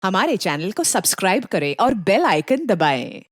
हमारे चैनल को सब्सक्राइब करें और बेल आइकन दबाएं।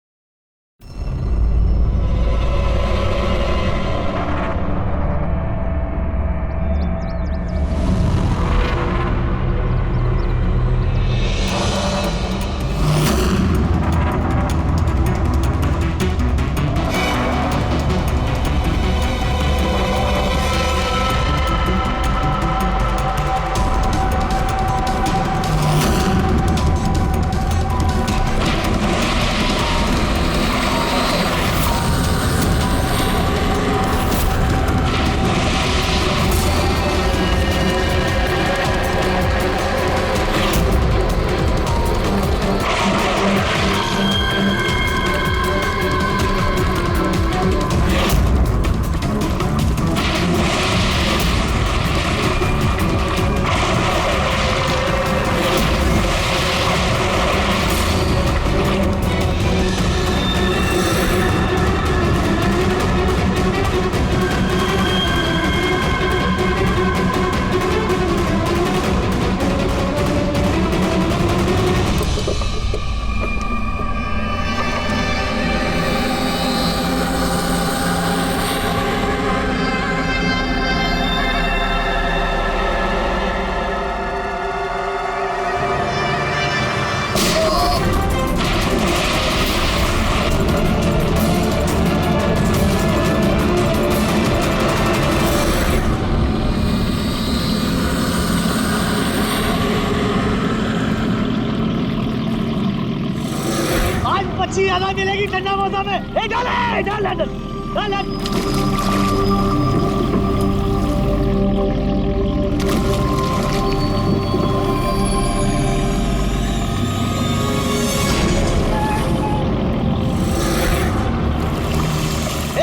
मच्छी ज्यादा मिलेगी ठंडा मौसम में। डाल डाल डाल डाल।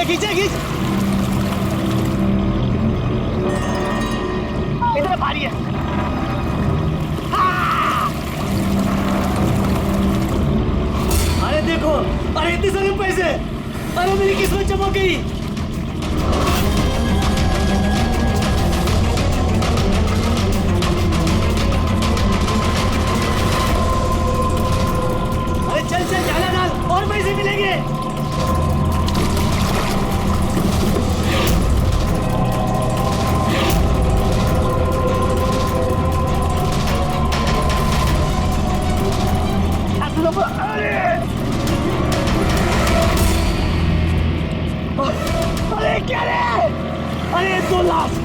खींचे खींच, इधर भारी है। अरे देखो, अरे इतने सारे पैसे, अरे मेरी किस्मत चमक गई। अरे चल चल जाला डाल, और पैसे मिलेंगे। अरे क्या रे? अरे 2 लाख।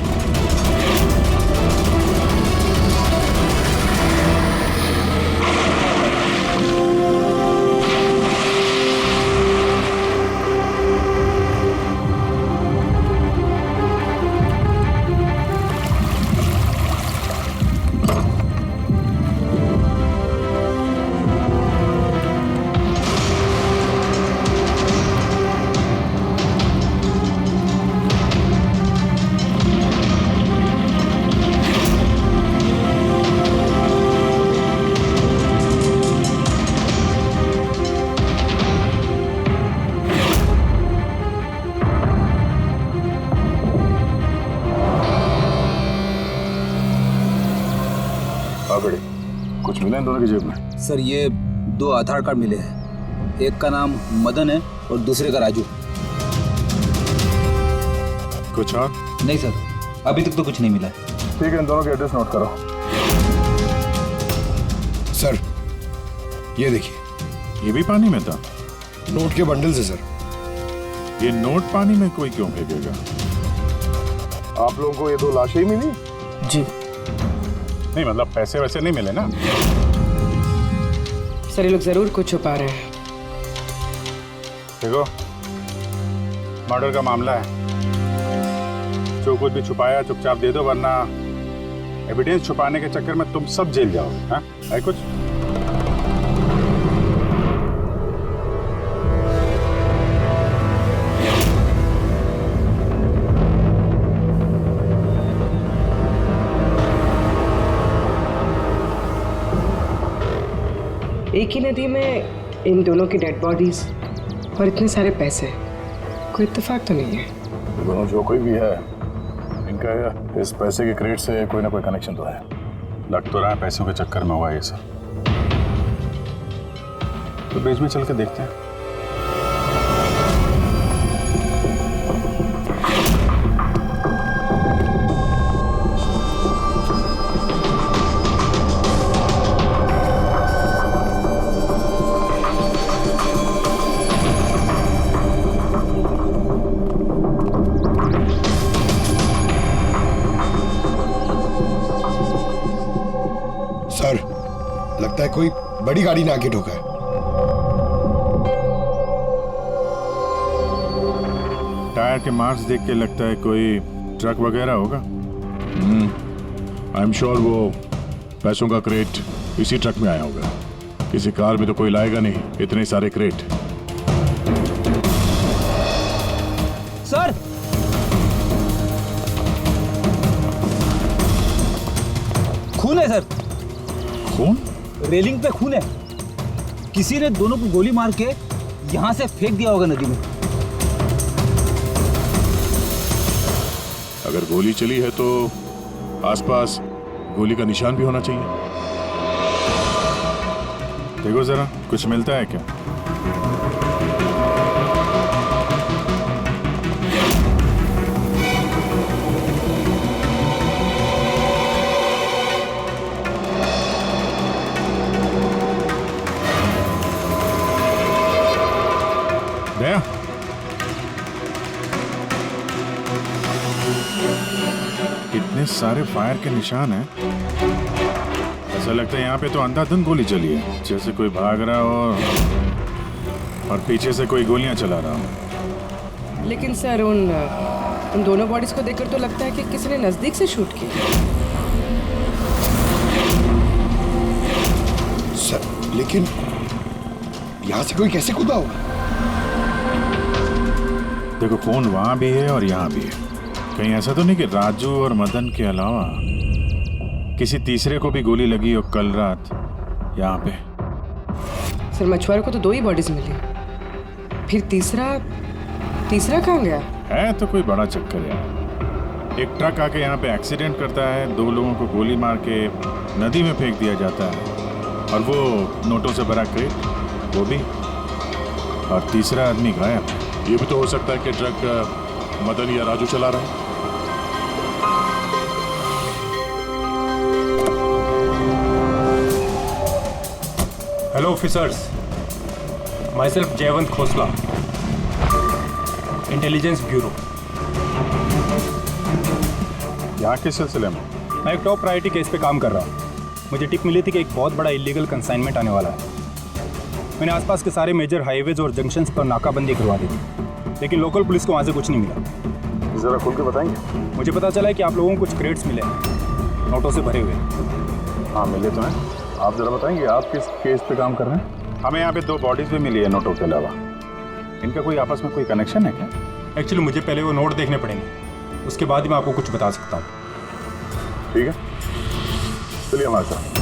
कुछ मिला इन दोनों की जेब में? सर ये 2 आधार कार्ड मिले हैं, एक का नाम मदन है और दूसरे का राजू। कुछ और? नहीं सर, अभी तक तो कुछ नहीं मिला है। ठीक है, इन दोनों के एड्रेस नोट करो। सर ये देखिए, ये भी पानी में था? नोट के बंडल से सर। ये नोट पानी में कोई क्यों फेंकेगा? आप लोगों को ये 2 लाशें ही मिली? जी नहीं, मतलब पैसे वैसे नहीं मिले ना? सर ये लोग जरूर कुछ छुपा रहे हैं। देखो, मर्डर का मामला है, जो कुछ भी छुपाया चुपचाप दे दो, वरना एविडेंस छुपाने के चक्कर में तुम सब जेल जाओ। हाँ, है कुछ? एक ही नदी में इन दोनों की डेड बॉडीज और इतने सारे पैसे, कोई इत्तेफाक तो नहीं है। दोनों जो कोई भी है, इनका इस पैसे के क्रेडिट से कोई ना कोई कनेक्शन तो है। लग तो रहा है पैसों के चक्कर में हुआ ये सब। तो बीच में चल के देखते हैं। सर, लगता है कोई बड़ी गाड़ी ने आके ठोका है। टायर के मार्क्स देख के लगता है कोई ट्रक वगैरह होगा। आई एम श्योर वो पैसों का क्रेट इसी ट्रक में आया होगा। किसी कार में तो कोई लाएगा नहीं इतने सारे क्रेट। सर, खून है सर। खून? रेलिंग पे खून है। किसी ने दोनों को गोली मार के यहां से फेंक दिया होगा नदी में। अगर गोली चली है तो आसपास गोली का निशान भी होना चाहिए। देखो जरा, कुछ मिलता है क्या? गया? इतने सारे फायर के निशान हैं। ऐसा लगता है यहाँ पे तो अंधाधुंध गोली चली है, जैसे कोई भाग रहा हो और पीछे से कोई गोलियां चला रहा हो। लेकिन सर उन दोनों बॉडीज को देखकर तो लगता है कि किसी ने नजदीक से शूट किया। सर, लेकिन यहाँ से कोई कैसे कूदा होगा? देखो, खून वहां भी है और यहाँ भी है। कहीं ऐसा तो नहीं कि राजू और मदन के अलावा किसी तीसरे को भी गोली लगी हो कल रात यहाँ पे? सर, मछुआरों को तो 2 ही बॉडीज मिली, फिर तीसरा कहाँ गया? है तो कोई बड़ा चक्कर यार। एक ट्रक आके यहाँ पे एक्सीडेंट करता है, 2 लोगों को गोली मार के नदी में फेंक दिया जाता है, और वो नोटों से भरा क्रेट वो भी, और तीसरा आदमी गायब। ये भी तो हो सकता है कि ट्रक मदन या राजू चला रहा है। Hello officers, myself जयवंत खोसला, इंटेलिजेंस ब्यूरो। यहाँ किस सिलसिले में? मैं एक टॉप प्रायोरिटी केस पे काम कर रहा हूँ। मुझे टिप मिली थी कि एक बहुत बड़ा इलीगल कंसाइनमेंट आने वाला है। मैंने आसपास के सारे मेजर हाईवेज और जंक्शंस पर नाकाबंदी करवा दी थी, लेकिन लोकल पुलिस को वहाँ से कुछ नहीं मिला। जरा खुल के बताएंगे? मुझे पता चला है कि आप लोगों को कुछ क्रेट्स मिले हैं, नोटों से भरे हुए। हाँ, मिले तो हैं। आप जरा बताएंगे आप किस केस पे काम कर रहे हैं? हमें यहाँ पे 2 बॉडीज भी मिली है नोटों के अलावा। इनका कोई आपस में कोई कनेक्शन है क्या? एक्चुअली मुझे पहले वो नोट देखने पड़ेंगे, उसके बाद ही मैं आपको कुछ बता सकता हूँ। ठीक है, चलिए हमारे साथ।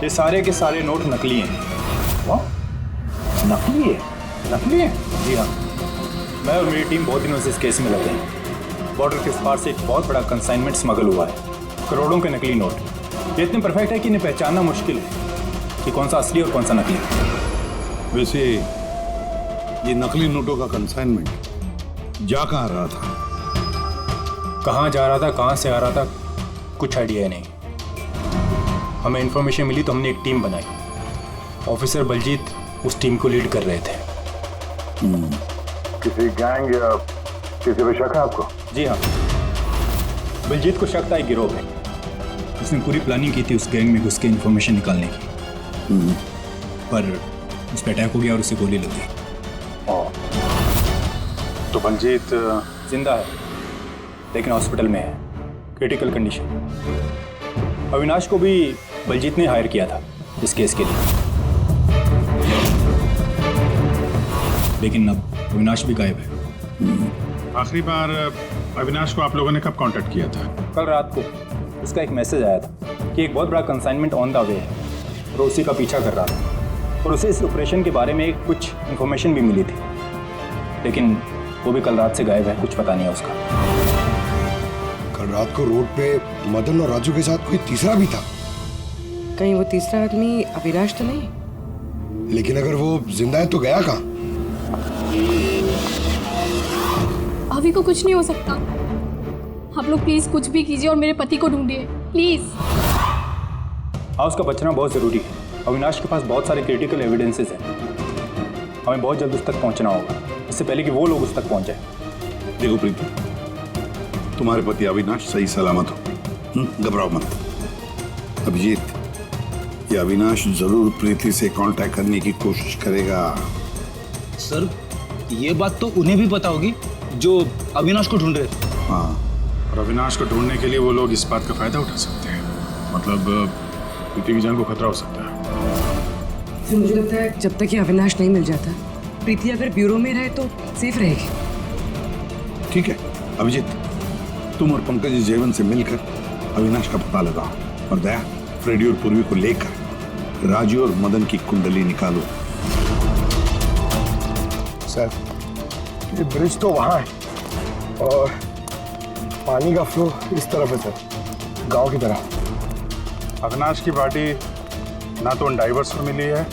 ये सारे के सारे नोट नकली हैं। नकली है? नकली है? जी हाँ, मैं और मेरी टीम बहुत दिनों से इस केस में लगे हैं। बॉर्डर के पार से एक बहुत बड़ा कंसाइनमेंट स्मगल हुआ है, करोड़ों के नकली नोट। ये इतने परफेक्ट है कि इन्हें पहचानना मुश्किल है कि कौन सा असली और कौन सा नकली। वैसे ये नकली नोटों का कंसाइनमेंट जा कहाँ रहा था? कहाँ जा रहा था, कहाँ से आ रहा था, कुछ आइडिया नहीं। हमें इन्फॉर्मेशन मिली तो हमने एक टीम बनाई। ऑफिसर बलजीत उस टीम को लीड कर रहे थे। किसी गैंग या किसी पे शक है आपको? जी हाँ, बलजीत को शक था एक गिरोह पे। उसने पूरी प्लानिंग की थी उस गैंग में घुस के इन्फॉर्मेशन निकालने की, पर उस पर अटैक हो गया और उसे गोली लग गई। तो बलजीत जिंदा है, लेकिन हॉस्पिटल में है, क्रिटिकल कंडीशन। अविनाश को भी बलजीत ने हायर किया था इस केस के लिए, लेकिन अब अविनाश भी गायब है। आखिरी बार अविनाश को आप लोगों ने कब कांटेक्ट किया था? कल रात को उसका एक मैसेज आया था कि एक बहुत बड़ा कंसाइनमेंट ऑन द वे है, और उसी का पीछा कर रहा था और उसे इस ऑपरेशन के बारे में कुछ इन्फॉर्मेशन भी मिली थी, लेकिन वो भी कल रात से गायब है, कुछ पता नहीं है उसका। कल रात को रोड पे मदन और राजू के साथ कोई तीसरा भी था। कहीं वो तीसरा आदमी अविनाश तो नहीं? लेकिन अगर वो जिंदा है तो गया कहाँ? अभी को कुछ नहीं हो सकता। आप लोग प्लीज कुछ भी कीजिए और मेरे पति को ढूंढिए प्लीज। हाँ, उसका बचना बहुत ज़रूरी है। अविनाश के पास बहुत सारे क्रिटिकल एविडेंसेस हैं, हमें बहुत जल्द उस तक पहुंचना होगा, इससे पहले कि वो लोग उस तक पहुंच जाए। देखो प्रीति, तुम्हारे पति अविनाश सही सलामत हो, घबराओ मत। अभिजीत, ये अविनाश जरूर प्रीति से कांटेक्ट करने की कोशिश करेगा। सर, ये बात तो उन्हें भी पता होगी जो अविनाश को ढूंढ रहे थे। हाँ, और अविनाश को ढूंढने के लिए वो लोग इस बात का फायदा उठा सकते हैं, मतलब प्रीति की जान को खतरा हो सकता है। तो मुझे लगता है जब तक ये अविनाश नहीं मिल जाता, प्रीति अगर ब्यूरो में रहे तो सेफ रहेगी। ठीक है अभिजीत, तुम और पंकज जयवंत से मिलकर अविनाश का पता लगाओ और दया, फ्रेडी और पूर्वी को लेकर राजू और मदन की कुंडली निकालो। सर, ये ब्रिज तो वहाँ है और पानी का फ्लो इस तरफ है सर, गांव की तरह। अविनाश की बॉडी ना तो उन डाइवर्स को मिली है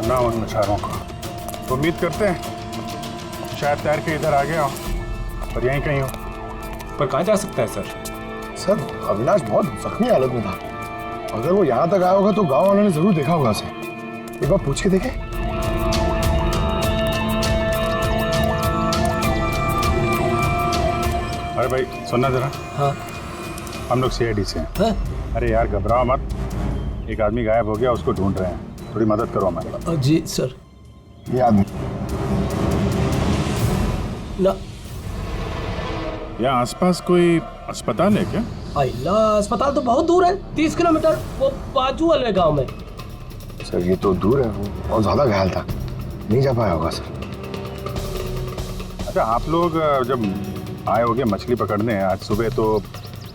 ना उन मछुआरों को। तो उम्मीद करते हैं शायद तैर के इधर आ गया हो और यहीं कहीं हो। पर कहाँ जा सकता है सर? सर, अविनाश बहुत जख्मी हालत में था। अगर वो यहाँ तक आया होगा तो गांव वालों ने जरूर देखा होगा उसे। एक बार पूछ के देखें। अरे भाई सुनना जरा। हाँ। हम लोग CID से हैं। हाँ? अरे यार घबराओ मत, एक आदमी गायब हो गया, उसको ढूंढ रहे हैं, थोड़ी मदद करो हमारी। जी सर। ये आदमी ना, यहाँ आसपास कोई अस्पताल है क्या? अल्लाह, अस्पताल तो बहुत दूर है, 30 किलोमीटर, वो बाजू वाले गांव में। सर, ये तो दूर है, वो बहुत ज्यादा घायल था, नहीं जा पाया होगा सर। अच्छा, आप लोग जब आए होगे मछली पकड़ने आज सुबह, तो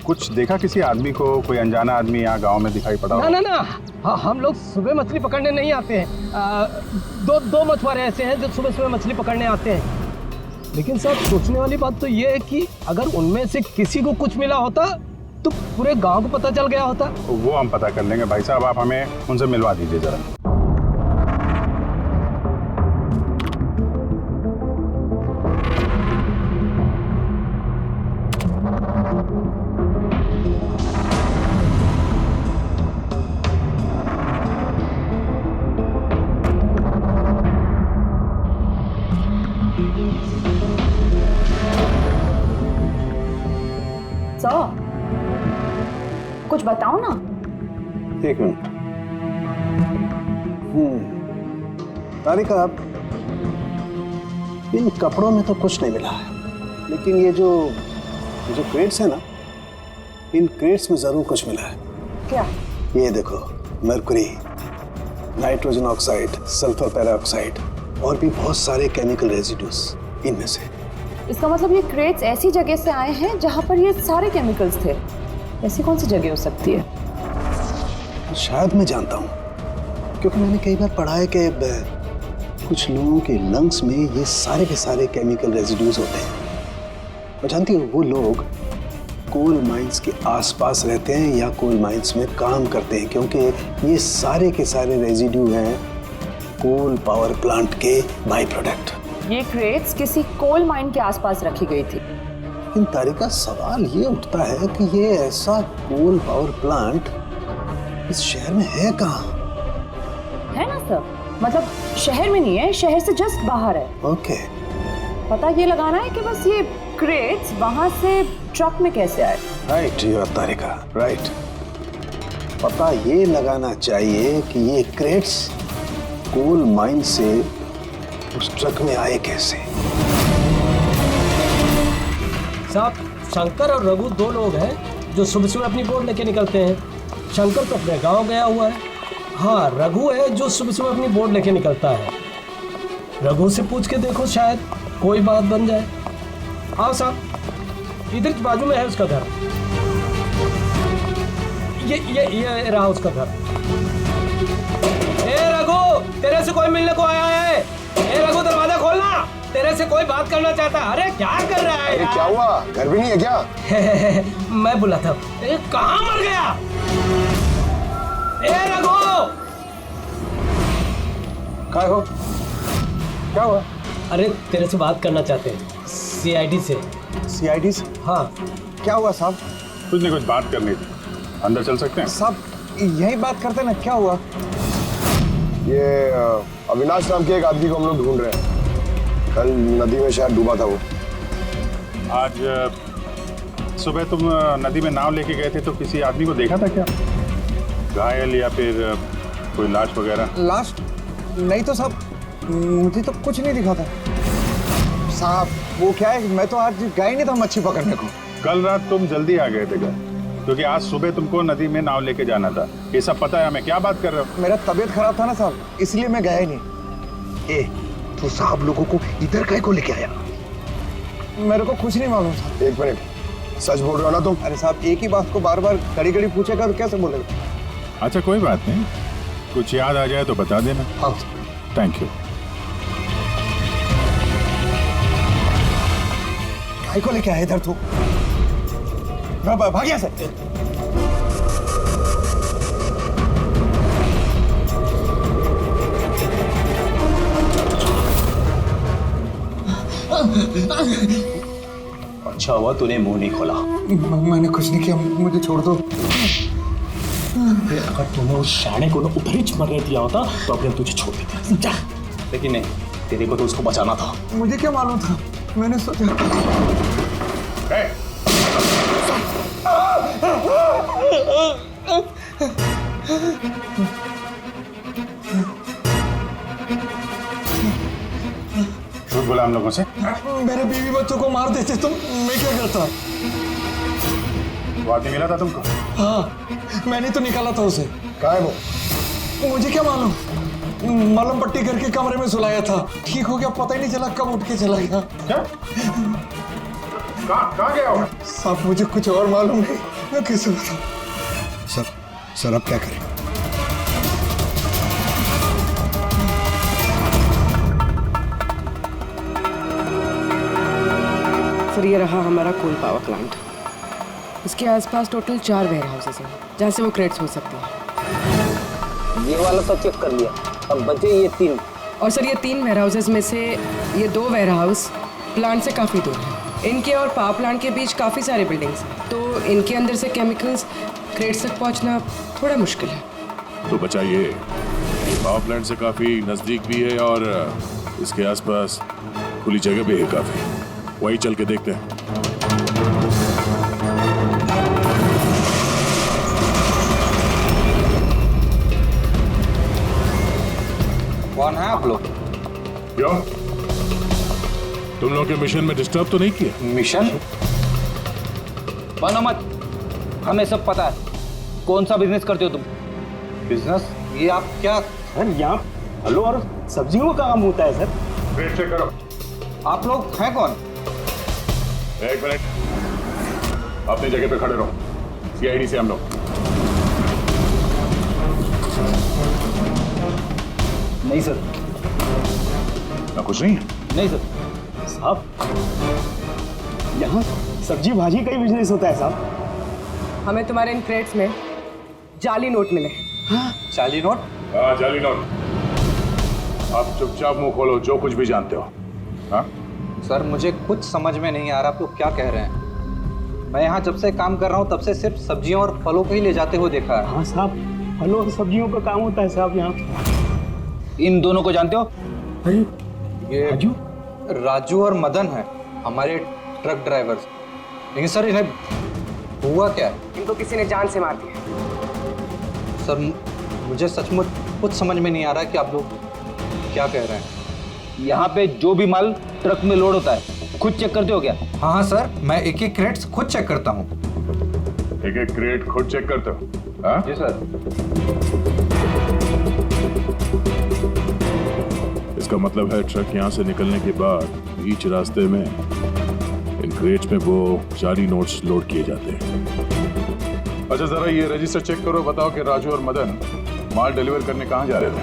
कुछ देखा किसी आदमी को? कोई अनजाना आदमी यहाँ गांव में दिखाई पड़ा? ना, हाँ, हम लोग सुबह मछली पकड़ने नहीं आते हैं। दो मछुआरे ऐसे हैं जो सुबह सुबह मछली पकड़ने आते हैं। लेकिन सर, सोचने वाली बात तो ये है कि अगर उनमें से किसी को कुछ मिला होता तो पूरे गांव को पता चल गया होता। तो वो हम पता कर लेंगे भाई साहब, आप हमें उनसे मिलवा दीजिए जरा। कुछ बताओ ना। एक मिनट। तारिका, इन कपड़ों में तो कुछ नहीं मिला है, लेकिन ये जो क्रेट्स है ना, इन क्रेट्स में जरूर कुछ मिला है। क्या? ये देखो, mercury, nitrogen oxide, sulphur peroxide और भी बहुत सारे केमिकल रेजिड्यूज इनमें से। इसका मतलब ये क्रेट्स ऐसी जगह से आए हैं जहाँ पर ये सारे केमिकल्स थे। ऐसी कौन सी जगह हो सकती है? शायद मैं जानता हूँ, क्योंकि मैंने कई बार पढ़ा है कि कुछ लोगों के लंग्स में ये सारे के सारे केमिकल रेजिड्यूज होते हैं। और जानती हो, वो लोग कोल माइंस के आसपास रहते हैं या कोल माइंस में काम करते हैं, क्योंकि ये सारे के सारे रेजिड्यू हैं कोल पावर प्लांट के बाई प्रोडक्ट। ये क्रेट्स किसी कोल माइन के आसपास रखी गई थी। इन तारिका, सवाल ये उठता है कि ये ऐसा कोल पावर प्लांट इस शहर में है कहाँ? है ना सर, मतलब शहर में नहीं है, शहर से जस्ट बाहर है। ओके। पता ये लगाना है कि बस ये क्रेट्स वहां से ट्रक में कैसे आए। Right you Tarika, right. पता ये लगाना चाहिए कि ये क्रेट्स कोल माइन से उस ट्रक में आए कैसे। साहब, शंकर और रघु दो लोग हैं जो सुबह सुबह अपनी बोट लेके निकलते हैं। शंकर तो अपने गांव गया हुआ है। हाँ, रघु है जो सुबह सुबह अपनी बोट लेके निकलता है। रघु से पूछ के देखो, शायद कोई बात बन जाए। आओ साहब, इधर की बाजू में है उसका घर। ये रहा उसका घर। तेरे से कोई मिलने को आया है। ए रघु, दरवाजा खोलना, तेरे से कोई बात करना चाहता है। अरे क्या कर रहा है? अरे क्या हुआ, घर भी नहीं है क्या? मैं बुला था। कहाँ मर गया? ए रघु, क्या हो, क्या हुआ? अरे तेरे से बात करना चाहते हैं, सीआईडी से। सीआईडी से? हाँ। क्या हुआ साहब? कुछ नहीं, कुछ बात करनी थी। अंदर चल सकते हैं? साहब यही बात करते ना, क्या हुआ? ये अविनाश नाम के एक आदमी को हम लोग ढूंढ रहे हैं। कल नदी में शायद डूबा था वो। आज सुबह तुम नदी में नाव लेके गए थे तो किसी आदमी को देखा था क्या? घायल या फिर कोई लाश वगैरह? लाश नहीं तो साहब, मुझे तो कुछ नहीं दिखा था साहब। वो क्या है, मैं तो आज गया ही नहीं था मच्छी पकड़ने को। कल रात तुम जल्दी आ गए थे घर, क्योंकि आज सुबह तुमको नदी में नाव लेके जाना था। ये सब पता है हमें। क्या बात कर रहे हो? मेरा तबीयत खराब था ना साहब, इसलिए मैं गया ही नहीं। ए, तो साहब लोगों को इधर काहे को लेके आया? मेरे को कुछ नहीं मालूम साहब। एक मिनट, सच बोल रहे हो ना तुम? अरे साहब, एक ही बात को बार बार घड़ी घड़ी पूछेगा तो कैसे बोलेगा? अच्छा कोई बात नहीं, कुछ याद आ जाए तो बता देना। हाँ। Thank you. काहे को लेके आया इधर तू? भाग यहाँ से। अच्छा हुआ तूने मुंह नहीं खोला। मैंने कुछ नहीं किया, मुझे छोड़ दो। अगर तूने उस शाणे को ना उधर ही मरने दिया होता तो अपने तुझे छोड़ देते। जा। लेकिन नहीं, तेरे को तो उसको बचाना था। मुझे क्या मालूम था, मैंने सोचा। झूठ बोला हम लोगों से? मेरे बीवी बच्चों को मार देते तो मैं क्या करता? वो आदमी मिला था तुमको? हाँ, मैंने तो निकाला था उसे। कहाँ है वो? मुझे क्या मालूम, मलम पट्टी करके कमरे में सुलाया था, ठीक हो गया, पता ही नहीं चला कब उठ के चला गया। क्या? कहाँ गया वो? साहब मुझे कुछ और मालूम नहीं, मैं कैसे बताऊं? सर अब क्या करें? सर ये रहा हमारा कोल पावर प्लांट। इसके आसपास टोटल 4 वेयर हाउसेस हैं जहाँ से वो क्रेट्स हो सकती हैं। ये वाला तो चेक कर लिया, अब बचे ये 3। और सर ये 3 वेयर हाउसेस में से ये 2 वेयर हाउस प्लांट से काफ़ी दूर हैं। इनके और पावर प्लांट के बीच काफ़ी सारे बिल्डिंग्स हैं, तो इनके अंदर से केमिकल्स क्रेट्स तक पहुँचना थोड़ा मुश्किल है। तो बचा ये पावर प्लांट से काफी नजदीक भी है और इसके आसपास खुली जगह भी है काफी, वही चल के देखते हैं। कौन है आप लोग? क्यों, तुम लोग के मिशन में डिस्टर्ब तो नहीं किया? मिशन? बनो मत, हमें सब पता है। कौन सा बिजनेस करते हो तुम? बिजनेस? ये आप क्या? सर यहाँ फलों और सब्जियों का काम होता है सर। वेट चेक करो। आप लोग हैं कौन? एक मिनट, अपनी जगह पे खड़े रहो। सीआईडी से हम लोग। नहीं सर। ना कुछ नहीं? नहीं सर। साहब यहाँ सब्जी भाजी का ही बिजनेस होता है साहब। हमें तुम्हारे इन क्रेट्स में जाली नोट मिले। हाँ? जाली नोट? हाँ जाली नोट। आप चुपचाप मुंह खोलो, जो कुछ भी जानते हो। हाँ सर मुझे कुछ समझ में नहीं आ रहा आप लोग क्या कह रहे हैं। मैं यहाँ जब से काम कर रहा हूँ तब से सिर्फ सब्जियों और फलों को ही ले जाते हुए देखा है। हाँ साहब, फलों और सब्जियों का काम होता है साहब यहाँ। इन दोनों को जानते हो? ये राजू और मदन है, हमारे ट्रक ड्राइवर्स। लेकिन सर इन्हें हुआ क्या है? इनको किसी ने जान से मार दिया। सर मुझे सचमुच कुछ समझ में नहीं आ रहा कि आप लोग क्या कह रहे हैं। यहाँ पे जो भी माल ट्रक में लोड होता है खुद चेक करते हो क्या? हाँ हाँ सर, मैं एक एक क्रेट्स खुद चेक करता हूँ। एक एक क्रेट खुद चेक करते हो? हाँ जी सर। इसका मतलब है ट्रक यहाँ से निकलने के बाद बीच रास्ते में इन क्रेट्स में वो जाली नोट्स लोड किए जाते हैं। अच्छा जरा ये रजिस्टर चेक करो, बताओ कि राजू और मदन माल डिलीवर करने कहाँ जा रहे थे?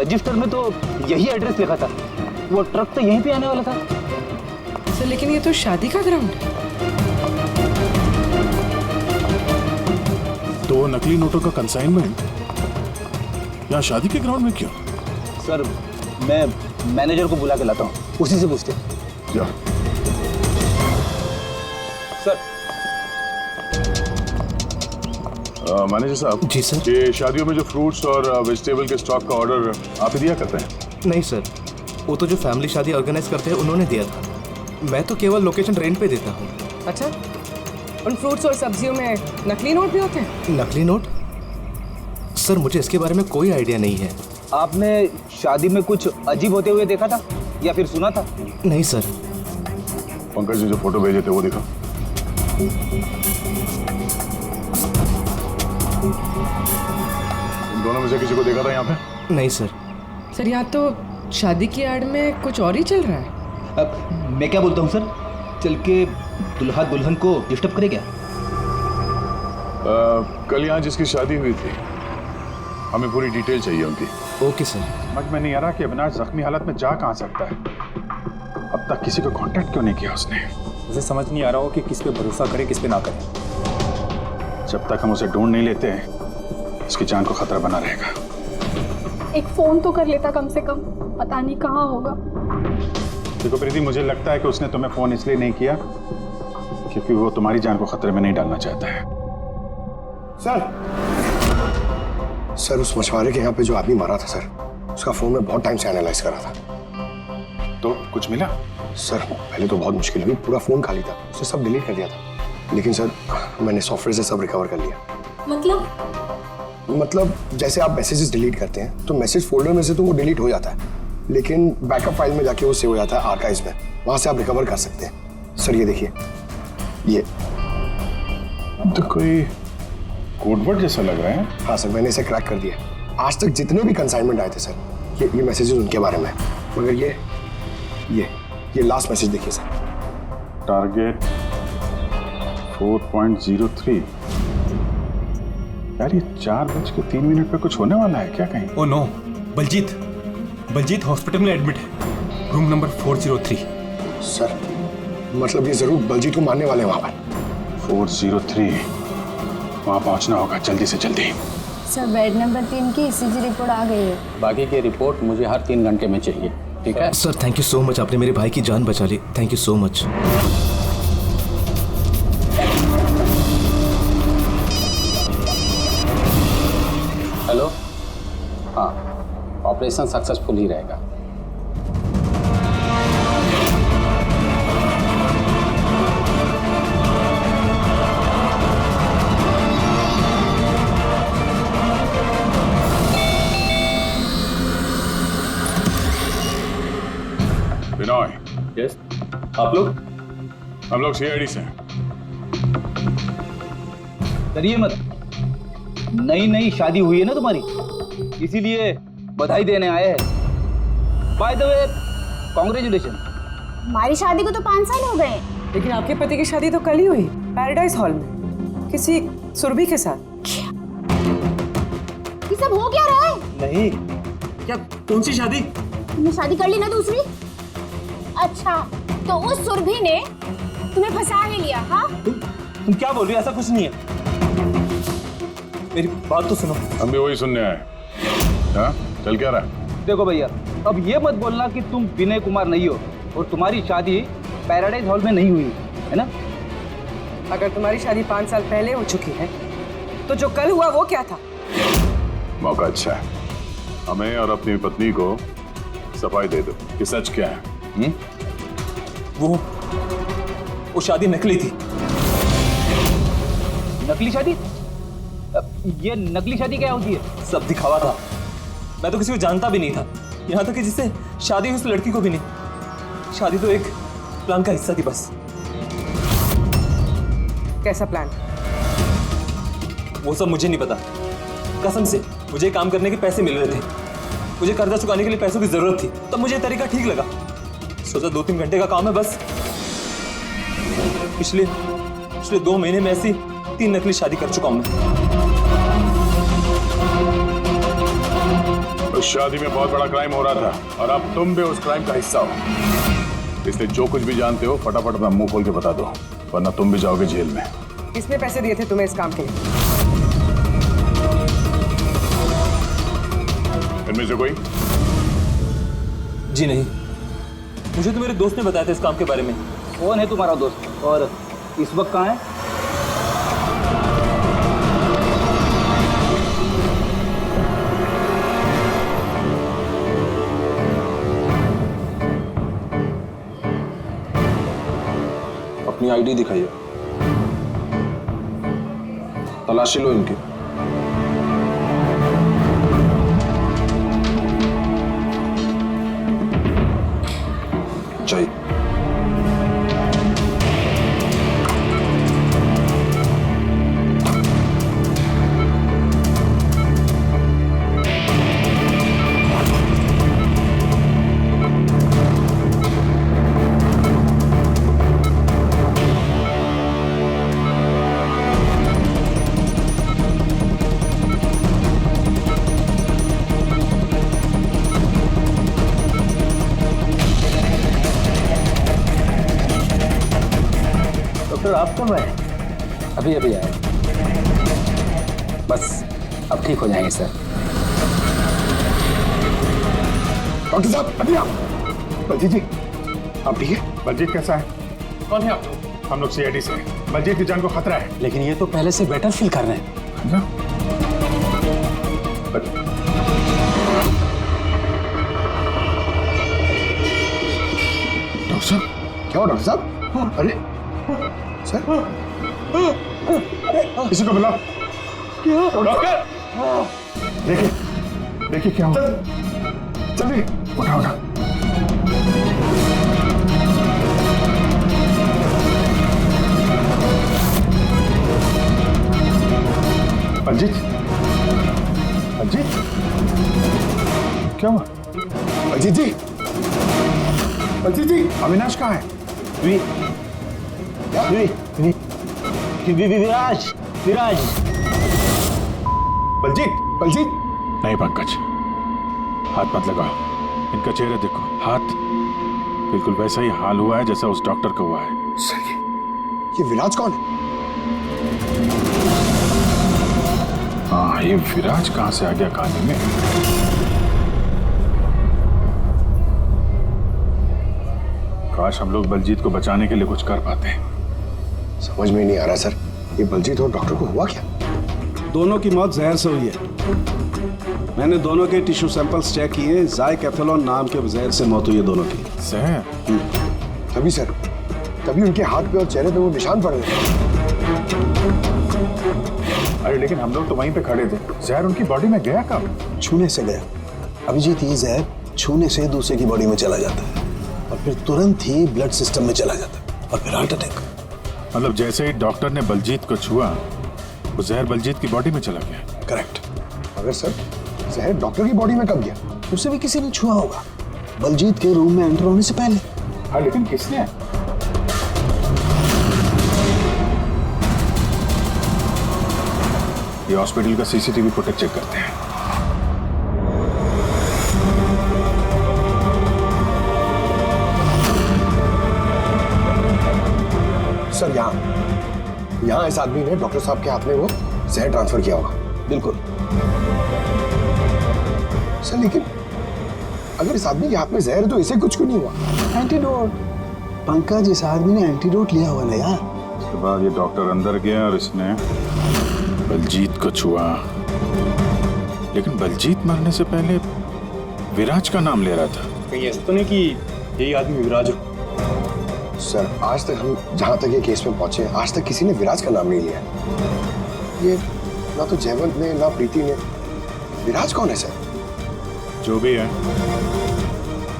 रजिस्टर में तो यही एड्रेस लिखा था। वो ट्रक तो यहीं पे आने वाला था। सर लेकिन ये तो शादी का ग्राउंड है। तो नकली नोटों का कंसाइनमेंट यहाँ शादी के ग्राउंड में क्यों? सर मैं मैनेजर को बुला के लाता हूँ, उसी से पूछते हैं। जा। सर। मैनेजर साहब। जी सर। ये शादियों में जो फ्रूट्स और वेजिटेबल के स्टॉक का ऑर्डर आप ही दिया करते हैं? नहीं सर, वो तो जो फैमिली शादी ऑर्गेनाइज करते हैं उन्होंने दिया था। मैं तो केवल लोकेशन रेंट पे देता हूँ। अच्छा, उन फ्रूट्स और सब्जियों में नकली नोट भी होते हैं? नकली नोट? सर मुझे इसके बारे में कोई आइडिया नहीं है। आपने शादी में कुछ अजीब होते हुए देखा था या फिर सुना था? नहीं सर। पंकज ने जो फोटो भेजे थे वो दिखा। इन दोनों में से किसी को देखा था यहाँ पे? नहीं सर। सर यहाँ तो शादी की आड़ में कुछ और ही चल रहा है। अब मैं क्या बोलता हूँ सर, चल के दुल्हा दुल्हन को डिस्टर्ब करे क्या? कल यहाँ जिसकी शादी हुई थी, हमें पूरी डिटेल चाहिए उनकी। Okay sir. समझ में नहीं आ रहा कि अविनाश जख्मी हालत में जा कहाँ सकता है। अब तक किसी को कांटेक्ट क्यों नहीं किया उसने? मुझे समझ नहीं आ रहा हो कि किस पे भरोसा करे किस पे ना करे। जब तक हम उसे ढूंढ नहीं लेते उसकी जान को खतरा बना रहेगा। एक फोन तो कर लेता कम से कम, पता नहीं कहाँ होगा। देखो प्रीति, मुझे लगता है कि उसने तुम्हें फोन इसलिए नहीं किया क्योंकि वो तुम्हारी जान को खतरे में नहीं डालना चाहता है। सर उस मछुआरे के यहाँ पे जो आदमी मारा था सर, उसका फोन में बहुत टाइम से एनालाइज करा था। तो कुछ मिला? सर पहले तो बहुत मुश्किल हुई, पूरा फोन खाली था, उसे सब डिलीट कर दिया था। लेकिन सर मैंने सॉफ्टवेयर से सब रिकवर कर लिया। मतलब जैसे आप मैसेजेस डिलीट करते हैं तो मैसेज फोल्डर में से तो वो डिलीट हो जाता है, लेकिन बैकअप फाइल में जाके वो सेव हो जाता है आर्काइव्स में, वहां से आप रिकवर कर सकते हैं। सर ये देखिए, ये तो कोई कोडवर्ड जैसा लग रहा है। हाँ सर, मैंने इसे क्रैक कर दिया। आज तक जितने भी कंसाइनमेंट आए थे सर, ये मैसेजेस उनके बारे में, मगर ये लास्ट मैसेज देखिए सर। टारगेट 4.03। यार ये 4:03 पे कुछ होने वाला है क्या कहीं? ओ नो, बलजीत हॉस्पिटल में एडमिट है, रूम नंबर 403। सर मतलब ये जरूर बलजीत को मारने वाले हैं वहां पर। 403 वहां पहुंचना होगा जल्दी से जल्दी। सर बेड नंबर 3 की ईसीजी रिपोर्ट आ गई है। बाकी की रिपोर्ट मुझे हर 3 घंटे में चाहिए, ठीक है? Sir thank you so much, आपने मेरे भाई की जान बचा ली। Thank you so much. Hello, हाँ, ऑपरेशन सक्सेसफुल ही रहेगा। बिनॉय। यस, आप लोग? हम लोग सीआईडी से हैं। डरिए मत, नई शादी हुई है ना तुम्हारी, इसीलिए बधाई देने आए हैं। By the way, congratulation. हमारी शादी को तो 5 साल हो गए। लेकिन आपके पति की शादी तो कल ही हुई, पैराडाइज हॉल में, किसी सुरभि के साथ। ये सब हो क्या रहा है? नहीं, क्या कौन सी शादी? तुमने शादी कर ली ना दूसरी? अच्छा, तो उस सुरभि ने तुम्हें फंसा ही लिया? हाँ, तुम क्या बोल रही हो? ऐसा कुछ नहीं है। मेरी बात तो सुनो। हम भी वही सुनने आए। हाँ, चल क्या रहा है? देखो भैया, अब ये मत बोलना कि तुम विनय कुमार नहीं हो और तुम्हारी शादी पैराडाइज हॉल में नहीं हुई है ना? अगर तुम्हारी शादी 5 साल पहले हो चुकी है तो जो कल हुआ वो क्या था? मौका अच्छा है, हमें और अपनी पत्नी को सफाई दे दो कि सच क्या है। वो शादी नकली थी। नकली शादी? ये नकली शादी क्या होती है? सब दिखावा था, मैं तो किसी को जानता भी नहीं था, यहाँ तक कि जिससे शादी हुई उस लड़की को भी नहीं। शादी तो एक प्लान का हिस्सा थी बस। कैसा प्लान? वो सब मुझे नहीं पता, कसम से। मुझे काम करने के पैसे मिल रहे थे, मुझे कर्जा चुकाने के लिए पैसों की जरूरत थी, तब मुझे तरीका ठीक लगा। सोचा 2-3 घंटे का काम है बस। पिछले 2 महीने में ऐसी 3 नकली शादी कर चुका हूं मैं। उस शादी में बहुत बड़ा क्राइम हो रहा था और अब तुम भी उस क्राइम का हिस्सा हो। इसलिए जो कुछ भी जानते हो फटाफट अपना मुंह खोल के बता दो, वरना तुम भी जाओगे जेल में। किसने पैसे दिए थे तुम्हें इस काम के लिए? इनमें से कोई? जी नहीं, मुझे तो मेरे दोस्त ने बताया था इस काम के बारे में। कौन है तुम्हारा दोस्त और इस वक्त कहाँ है? अपनी आईडी दिखाइए, तलाशी लो इनकी। चाहिए आप कब आए? अभी अभी आए, बस अब ठीक हो जाएंगे सर। डॉक्टर साहब अभी आप। बलजीत जी आप ठीक है? बलजीत कैसा है? कौन है आप? हम लोग सीआईडी से हैं। बलजीत की जान को खतरा है। लेकिन ये तो पहले से बेटर फील कर रहे हैं। डॉक्टर साहब क्या हो डॉक्टर साहब? अरे सर किसी को बुलाओ। डॉक्टर देखिए देखिए क्या हुआ। जल्दी उठा उठा। बलजीत बलजीत क्या हुआ? बलजीत जी बलजीत जी अविनाश कहाँ है? विराज विराज। बलजीत बलजीत नहीं पंकज, हाथ मत लगाओ। इनका चेहरा देखो, हाथ बिल्कुल वैसा ही हाल हुआ है जैसा उस डॉक्टर का हुआ है। सर ये विराज कौन है? हाँ ये विराज कहाँ से आ गया कहानी में? काश हम लोग बलजीत को बचाने के लिए कुछ कर पाते। समझ में नहीं आ रहा सर, ये बलजीत और डॉक्टर को हुआ क्या? दोनों की मौत जहर से हुई है। मैंने दोनों के टिश्यू सैंपल्स चेक किए, ज़ाइकैथेलॉन नाम के जहर से मौत हुई है दोनों की। जहर? तभी सर, तभी उनके हाथ पे और चेहरे पे वो निशान पड़ गए। अरे लेकिन हम लोग तो वहीं पे खड़े थे, जहर उनकी बॉडी में गया कब? छूने से गया। अभिजीत, ये जहर छूने से दूसरे की बॉडी में चला जाता है और फिर तुरंत ही ब्लड सिस्टम में चला जाता है और फिर हार्ट अटैक। मतलब जैसे ही डॉक्टर ने बलजीत को छुआ, वो जहर बलजीत की बॉडी में चला गया। करेक्ट। मगर सर जहर डॉक्टर की बॉडी में कब गया? उसे भी किसी ने छुआ होगा, बलजीत के रूम में एंटर होने से पहले। हाँ लेकिन किसने? ये हॉस्पिटल का सीसीटीवी फुटेज चेक करते हैं। सर यहाँ इस आदमी ने डॉक्टर साहब के हाथ में वो जहर ट्रांसफर किया होगा। बिल्कुल। सर लेकिन अगर इस आदमी के हाथ में जहर है तो इसे कुछ क्यों नहीं हुआ? एंटीडोट। पंकज, इस आदमी ने एंटीडोट लिया हुआ ना यार। उसके बाद ये डॉक्टर अंदर गया और इसने बलजीत को छुआ। लेकिन बलजीत मरने से पहले विराज का नाम ले रहा था। कहीं ऐसा तो नहीं कि यही आदमी विराज हो? सर आज तक हम जहां तक ये केस में पहुंचे, आज तक किसी ने विराज का नाम नहीं लिया। ये ना तो जयवंत ने ना प्रीति ने। विराज कौन है सर? जो भी है,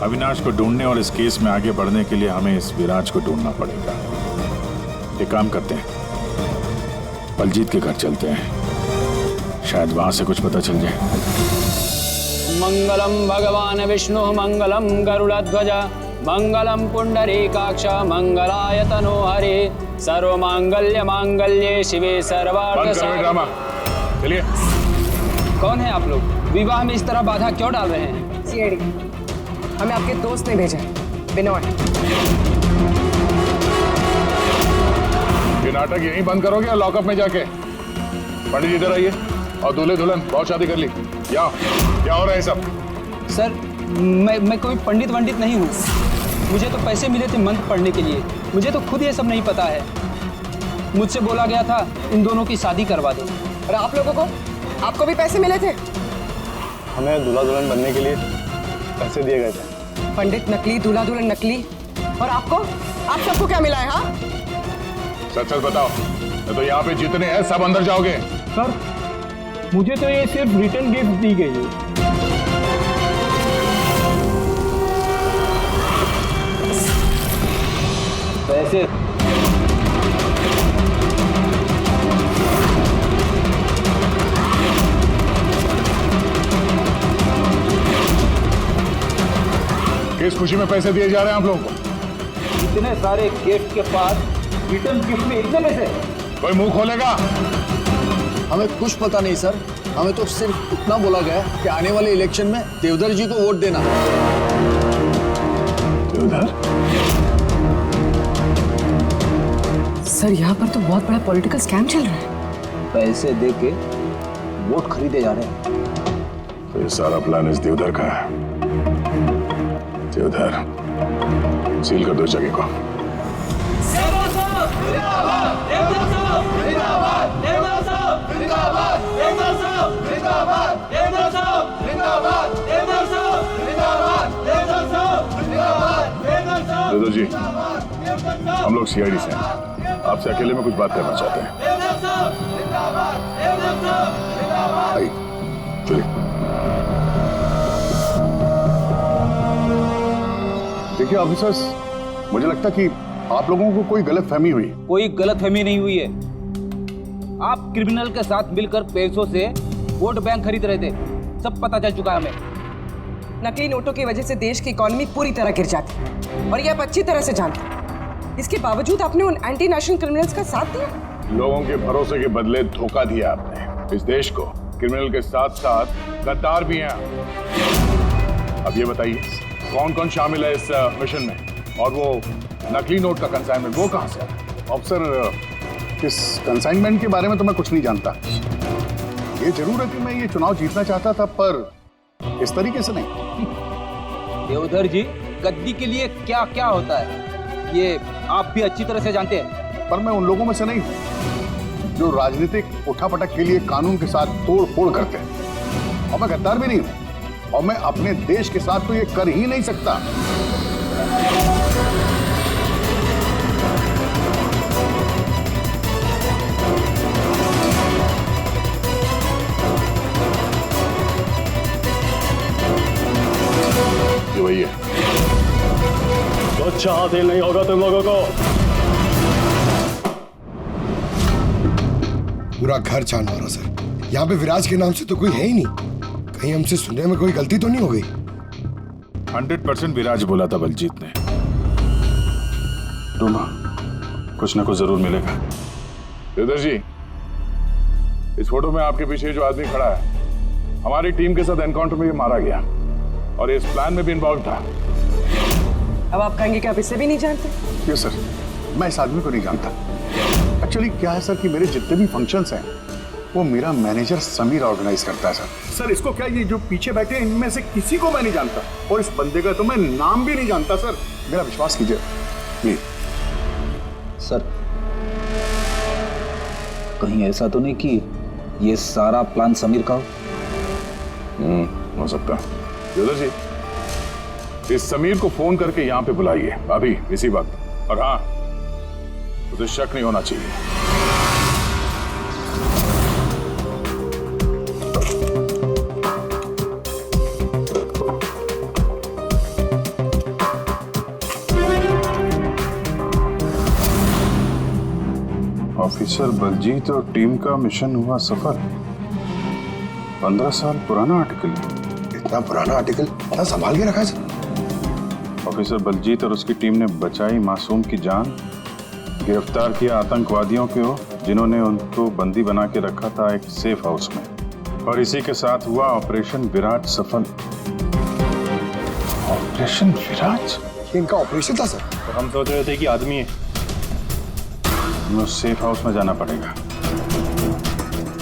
अविनाश को ढूंढने और इस केस में आगे बढ़ने के लिए हमें इस विराज को ढूंढना पड़ेगा। एक काम करते हैं, बलजीत के घर चलते हैं, शायद वहां से कुछ पता चल जाए। मंगलम भगवान विष्णु मंगलम गरुड़ध्वज मंगलम पुंडरीकाक्ष मंगलाय तनोहरे सर्वमांगल्य मांगल्ये शिवे सर्वार्थ चलिए। कौन है आप लोग? विवाह में इस तरह बाधा क्यों डाल रहे हैं? सीआईडी, हमें आपके दोस्त ने भेजा, बिनोय। ये नाटक यहीं बंद करोगे या लॉकअप में जाके? पंडित इधर आइए और दूल्हे दुल्हन बहुत शादी कर ली। क्या हो रहा है सब? सर, मैं कोई पंडित वंडित नहीं हूँ। मुझे तो पैसे मिले थे मंत्र पढ़ने के लिए। मुझे तो खुद ये सब नहीं पता है। मुझसे बोला गया था इन दोनों की शादी करवा दो। और आप लोगों को, आपको भी पैसे मिले थे? हमें दूल्हा दुल्हन बनने के लिए पैसे दिए गए थे। पंडित नकली, दूल्हा दुल्हन नकली, और आपको, आप सबको क्या मिला है? हाँ, सच सच बताओ, तो यहाँ पे जितने हैं सब अंदर जाओगे? सर, मुझे तो ये सिर्फ रिटर्न गिफ्ट दी गई है। पैसे किस खुशी में पैसे दिए जा रहे हैं आप लोगों को? इतने सारे गिफ्ट के पास रिटर्न गिफ्ट में इतने पैसे? कोई मुंह खोलेगा? हमें कुछ पता नहीं सर, हमें तो सिर्फ इतना बोला गया कि आने वाले इलेक्शन में देवधर जी को वोट देना। देवधर? सर, यहाँ पर तो बहुत बड़ा पॉलिटिकल स्कैम चल रहा है। पैसे दे के वोट खरीदे जा रहे हैं। तो ये सारा प्लान इस देवधर का है। देवधर, सील कर दो जगह को। देवधर जी, हम लोग सीआईडी से हैं, आपसे अकेले में कुछ बात करना चाहते हैं। आइए, चलिए। देखिए ऑफिसर्स, मुझे लगता कि आप लोगों को कोई गलतफहमी हुई। कोई गलतफहमी नहीं हुई है। आप क्रिमिनल के साथ मिलकर पैसों से वोट बैंक खरीद रहे थे, सब पता चल चुका है हमें। नकली नोटों की वजह से देश की इकोनॉमी पूरी तरह गिर जाती है, और ये आप अच्छी तरह से जानते हैं। इसके बावजूद आपने उन एंटी नेशनल क्रिमिनल्स का साथ दिया। लोगों के भरोसे के बदले धोखा दिया आपने इस देश को। क्रिमिनल के साथ साथ गद्दार भी हैं। अब ये बताइए, कौन कौन शामिल है इस मिशन में? और वो नकली नोट का कंसाइनमेंट वो कहाँ से आया? ऑफिसर, इस कंसाइनमेंट के बारे में तो मैं कुछ नहीं जानता। ये जरूर है कि मैं ये चुनाव जीतना चाहता था, पर इस तरीके से नहीं। देवधर जी, गद्दी के लिए क्या क्या होता है ये आप भी अच्छी तरह से जानते हैं। पर मैं उन लोगों में से नहीं हूं जो राजनीतिक उठापटक के लिए कानून के साथ तोड़ फोड़ करते हैं, और मैं गद्दार भी नहीं हूं, और मैं अपने देश के साथ तो ये कर ही नहीं सकता। ये वही है। अच्छा हासिल नहीं होगा तुम लोगों को। पूरा घर छान मारा सर। यहाँ पे विराज के नाम से तो कोई है ही नहीं। कहीं हमसे सुनने में कोई गलती तो नहीं हो गई? 100% विराज बोला था बलजीत ने। डूमा, कुछ ना कुछ जरूर मिलेगा। देवधर जी, इस फोटो में आपके पीछे जो आदमी खड़ा है, हमारी टीम के साथ एनकाउंटर में ये मारा गया, और इस प्लान में भी इन्वॉल्व था। अब आप कहेंगे कि आप इसे भी नहीं जानते? यस सर, मैं इस आदमी को नहीं जानता। एक्चुअली क्या है सर कि मेरे जितने भी फंक्शंस हैं वो मेरा मैनेजर समीर ऑर्गेनाइज करता है सर। सर इसको क्या, ये जो पीछे बैठे हैं इनमें से किसी को मैं नहीं जानता, और इस बंदे का तो मैं नाम भी नहीं जानता सर। मेरा विश्वास कीजिए प्लीज। सर, कहीं ऐसा तो नहीं कि ये सारा प्लान समीर का हो सकता है। देवधर जी, इस समीर को फोन करके यहाँ पे बुलाइए अभी इसी वक्त, और हाँ, उसे शक नहीं होना चाहिए। ऑफिसर बलजीत और टीम का मिशन हुआ सफल। 15 साल पुराना आर्टिकल। इतना पुराना आर्टिकल क्या संभाल के रखा है सर? ऑफिसर बलजीत और उसकी टीम ने बचाई मासूम की जान, गिरफ्तार किया आतंकवादियों को जिन्होंने उनको बंदी बना के रखा था एक सेफ हाउस में। और इसी के साथ हुआ ऑपरेशन विराट सफल। ऑपरेशन विराट? इनका ऑपरेशन था सर? तो हम सोच रहे थे कि आदमी है। हमें उस सेफ हाउस में जाना पड़ेगा।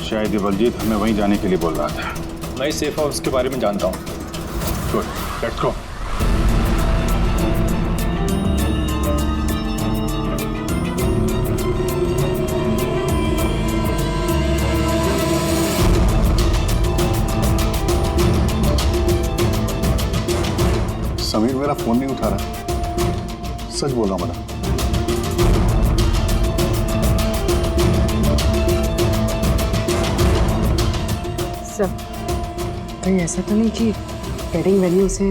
शायद ये बलजीत हमें वहीं जाने के लिए बोल रहा था। मैं इस सेफ हाउस के बारे में जानता हूँ। Good, let's go. समीर मेरा फोन नहीं उठा रहा। सच बोल रहा हूं मैडम। सर, कहीं ऐसा तो नहीं कि वेडिंग वेन्यू से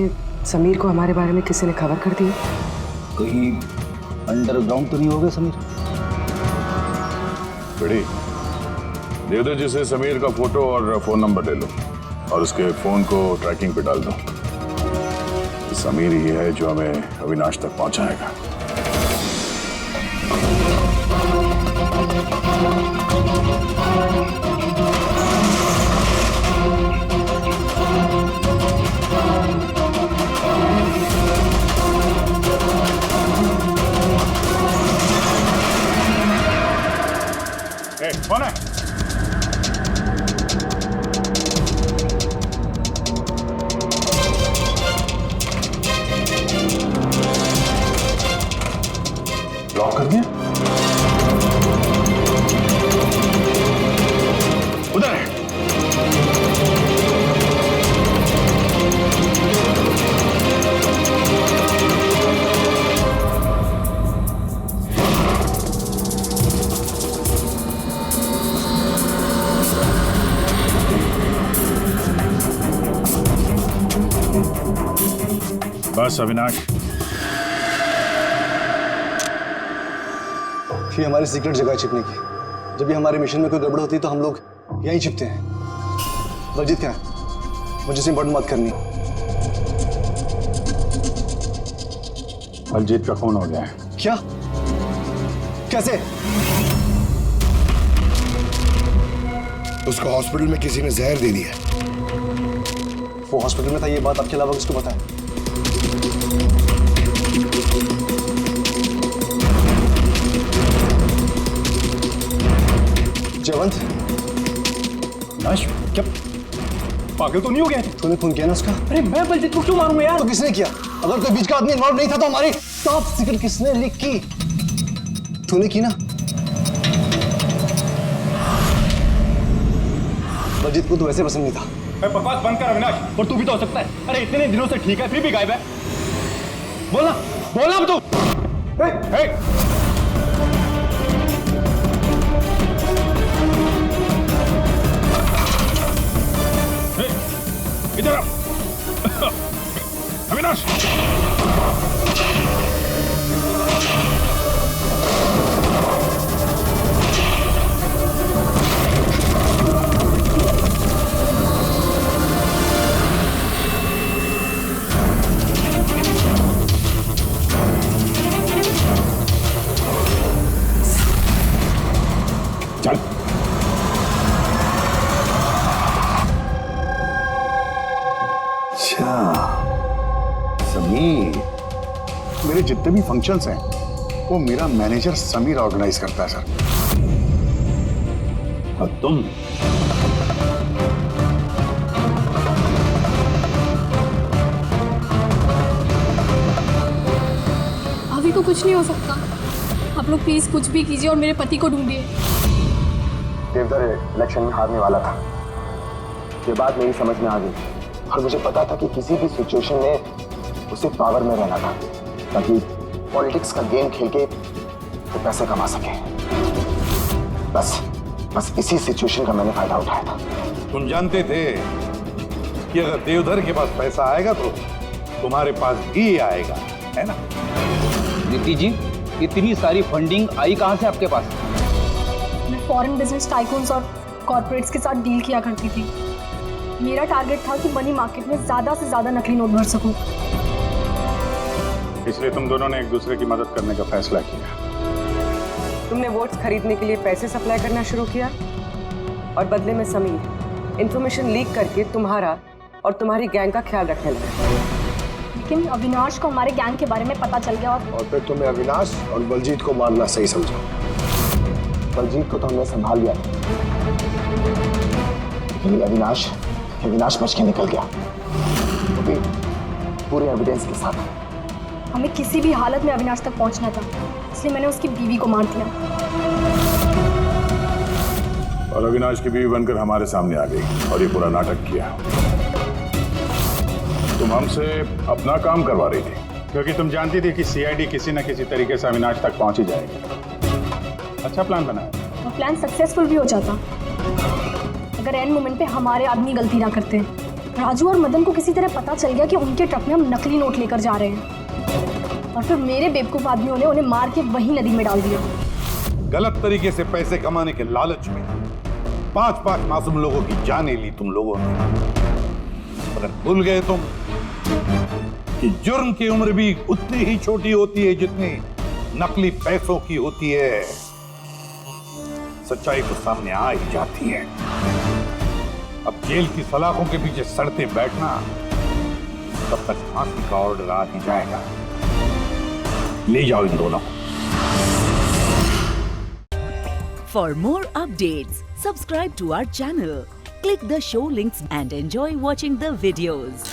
समीर को हमारे बारे में किसी ने खबर कर दी? कहीं अंडरग्राउंड तो नहीं हो गया समीर? बड़ी दे दो जिसे समीर का फोटो और फोन नंबर ले लो और उसके फोन को ट्रैकिंग पे डाल दो। समीर ही है जो हमें अविनाश तक पहुंचाएगा। कौन है? लॉक कर दिया? उधर है। बस अविनाश, ये हमारी सीक्रेट जगह है छिपने की। जब भी हमारे मिशन में कोई गड़बड़ होती है तो हम लोग यहीं छिपते हैं। बलजीत क्या है? मुझे से इंपॉर्टेंट बात करनी। बलजीत का खून हो गया है। क्या? कैसे? उसको हॉस्पिटल में किसी ने जहर दे दिया। वो हॉस्पिटल में था, ये बात आपके अलावा किसको पता है? जयवंत, नाश, क्या पागल तो नहीं हो गया? तूने खून किया ना उसका? अरे मैं बलजीत को क्यों मारूंगा यार? तो किसने किया? अगर कोई बीच का आदमी इन्वॉल्व नहीं था तो हमारी टॉप सीक्रेट किसने लीक की? तूने की ना? बलजीत को तो वैसे पसंद नहीं था। बकवास बंद कर अविनाश। और तू भी तो हो सकता है। अरे इतने दिनों से ठीक है फिर भी गायब है। बोलना बोलना अब तू। इधर आओ। अविनाश, चल। अच्छा, समीर, मेरे जितने भी फंक्शंस हैं वो मेरा मैनेजर समीर ऑर्गेनाइज करता है सर। और तुम? अभी को कुछ नहीं हो सकता। आप लोग प्लीज कुछ भी कीजिए और मेरे पति को ढूंढिए। देवधर इलेक्शन में हारने वाला था, ये बात मेरी समझ में आ गई और मुझे पता था कि किसी भी सिचुएशन में उसे पावर में रहना था ताकि पॉलिटिक्स का गेम खेल के वो पैसे कमा सके। बस इसी सिचुएशन का मैंने फायदा उठाया था। तुम जानते थे कि अगर देवधर के पास पैसा आएगा तो तुम्हारे पास भी आएगा, है ना? दीप्ति जी, इतनी सारी फंडिंग आई कहां से आपके पास? मैं फॉरेन बिजनेस टाइकून्स और कॉर्पोरेट्स के साथ डील किया करती थी। मेरा टारगेट था कि मनी मार्केट में ज्यादा से ज्यादा नकली नोट भर सकूं। इसलिए तुम दोनों ने एक दूसरे की मदद करने का फैसला किया। तुमने वोट्स खरीदने के लिए पैसे सप्लाई करना शुरू किया और बदले में समीर इंफॉर्मेशन लीक करके तुम्हारा और तुम्हारी गैंग का ख्याल रखने लगा। लेकिन अविनाश को हमारे गैंग के बारे में पता चल गया और फिर तुम्हें अविनाश और बलजीत को मारना सही समझा। बलजीत को तो हमने संभाल लिया, लेकिन अविनाश बच के निकल गया, वो भी पूरे एविडेंस के साथ। हमें किसी भी हालत में अविनाश तक पहुंचना था, इसलिए मैंने उसकी बीवी को मार दिया। और अविनाश की बीवी बनकर हमारे सामने आ गई और ये पूरा नाटक किया। तुम हमसे अपना काम करवा रही थी, क्योंकि तुम जानती थी कि सीआईडी किसी न किसी तरीके से अविनाश तक पहुंच ही जाएगी। अच्छा प्लान बनाया। और प्लान सक्सेसफुल भी हो जाता अगर एंड मोमेंट पे हमारे आदमी गलती ना करते। राजू और मदन को किसी तरह पता चल गया कि उनके ट्रक में हम नकली नोट लेकर जा रहे हैं, और फिर मेरे बेवकूफ आदमियों ने उन्हें मार के वही नदी में डाल दिया। गलत तरीके से पैसे कमाने के लालच में 5-5 मासूम लोगों की जानें ली तुम लोगों ने। अगर भूल गए तुम कि जुर्म की उम्र भी उतनी ही छोटी होती है जितनी नकली पैसों की होती है। सच्चाई तो सामने आ ही जाती है। अब जेल की सलाखों के पीछे सड़ते बैठना, तब तक फांसी का ऑर्डर आ ही जाएगा। ले जाओ इन दोनों को। For more updates, subscribe to our channel, click the show links and enjoy watching the videos.